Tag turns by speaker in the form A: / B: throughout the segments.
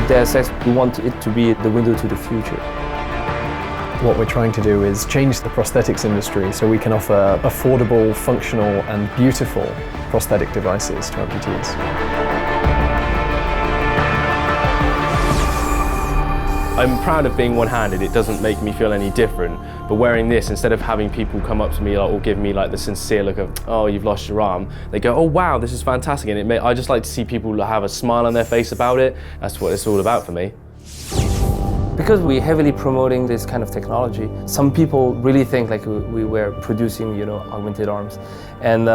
A: With Deus Ex, we want it to be the window to the future.
B: What we're trying to do is change the prosthetics industry so we can offer affordable, functional and beautiful prosthetic devices to amputees.
C: I'm proud of being one-handed. It doesn't make me feel any different. But wearing this, instead of having people come up to me or give me like the sincere look of, oh, you've lost your arm, they go, oh wow, this is fantastic. And I just like to see people have a smile on their face about it. That's what it's all about for me.
A: Because we're heavily promoting this kind of technology, some people really think like we were producing, augmented arms. And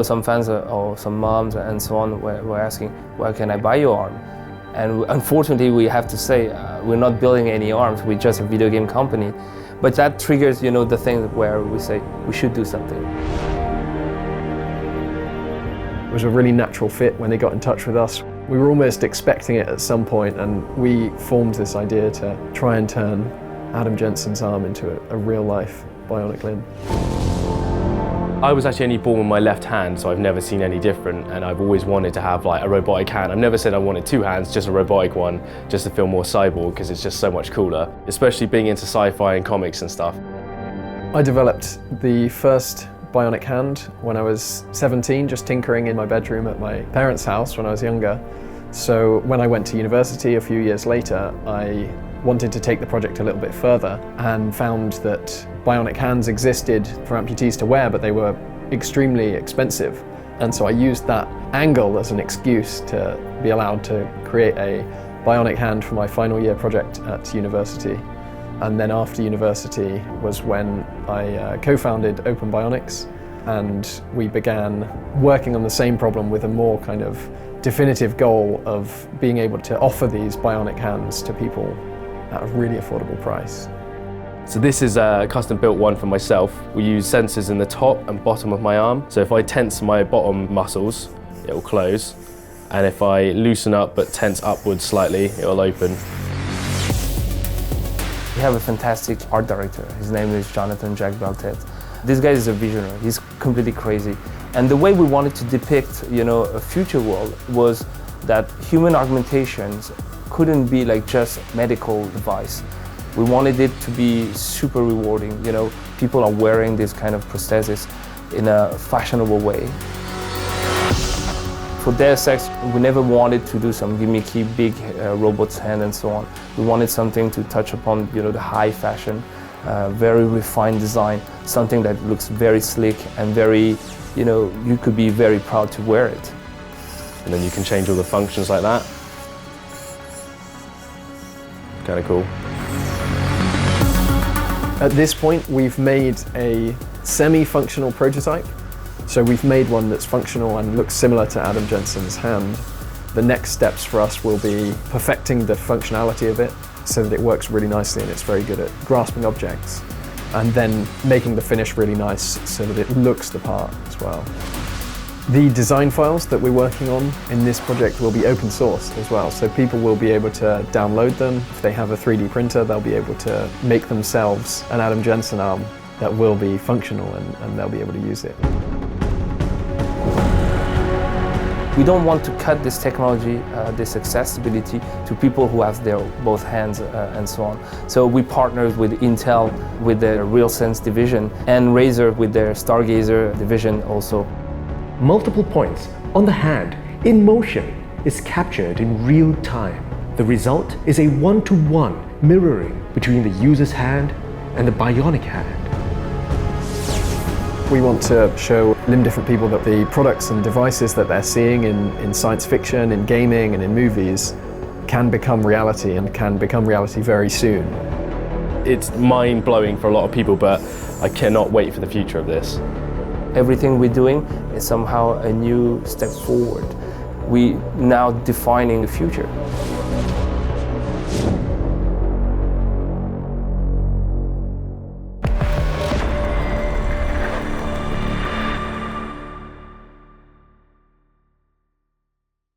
A: some fans or some moms and so on were asking, where can I buy your arm? And unfortunately, we have to say, we're not building any arms, we're just a video game company. But that triggers, the thing where we say, we should do something.
B: It was a really natural fit when they got in touch with us. We were almost expecting it at some point, and we formed this idea to try and turn Adam Jensen's arm into a real-life bionic limb.
C: I was actually only born with my left hand, so I've never seen any different, and I've always wanted to have like a robotic hand. I've never said I wanted two hands, just a robotic one, just to feel more cyborg, because it's just so much cooler, especially being into sci-fi and comics and stuff.
B: I developed the first bionic hand when I was 17, just tinkering in my bedroom at my parents' house when I was younger. So when I went to university a few years later, I wanted to take the project a little bit further and found that bionic hands existed for amputees to wear, but they were extremely expensive. And so I used that angle as an excuse to be allowed to create a bionic hand for my final year project at university. And then after university was when I co-founded Open Bionics, and we began working on the same problem with a more kind of definitive goal of being able to offer these bionic hands to people at a really affordable price.
C: So this is a custom built one for myself. We use sensors in the top and bottom of my arm. So if I tense my bottom muscles, it will close. And if I loosen up but tense upwards slightly, it will open.
A: We have a fantastic art director. His name is Jonathan Jack Beltet. This guy is a visionary. He's completely crazy. And the way we wanted to depict, a future world was that human augmentations couldn't be like just a medical device. We wanted it to be super rewarding. People are wearing this kind of prosthesis in a fashionable way. For Deus Ex, we never wanted to do some gimmicky big robot's hand and so on. We wanted something to touch upon, the high fashion, very refined design, something that looks very slick and very, you could be very proud to wear it.
C: And then you can change all the functions like that. Kind of cool.
B: At this point, we've made a semi-functional prototype. So we've made one that's functional and looks similar to Adam Jensen's hand. The next steps for us will be perfecting the functionality of it so that it works really nicely and it's very good at grasping objects. And then making the finish really nice so that it looks the part as well. The design files that we're working on in this project will be open source as well, so people will be able to download them. If they have a 3D printer, they'll be able to make themselves an Adam Jensen arm that will be functional and they'll be able to use it.
A: We don't want to cut this technology, this accessibility to people who have their both hands and so on. So we partnered with Intel with their RealSense division and Razer with their Stargazer division also.
D: Multiple points on the hand in motion is captured in real time. The result is a one-to-one mirroring between the user's hand and the bionic hand.
B: We want to show limb-different people that the products and devices that they're seeing in science fiction, in gaming and in movies can become reality and can become reality very soon.
C: It's mind-blowing for a lot of people, but I cannot wait for the future of this.
A: Everything we're doing is somehow a new step forward. We're now defining the future.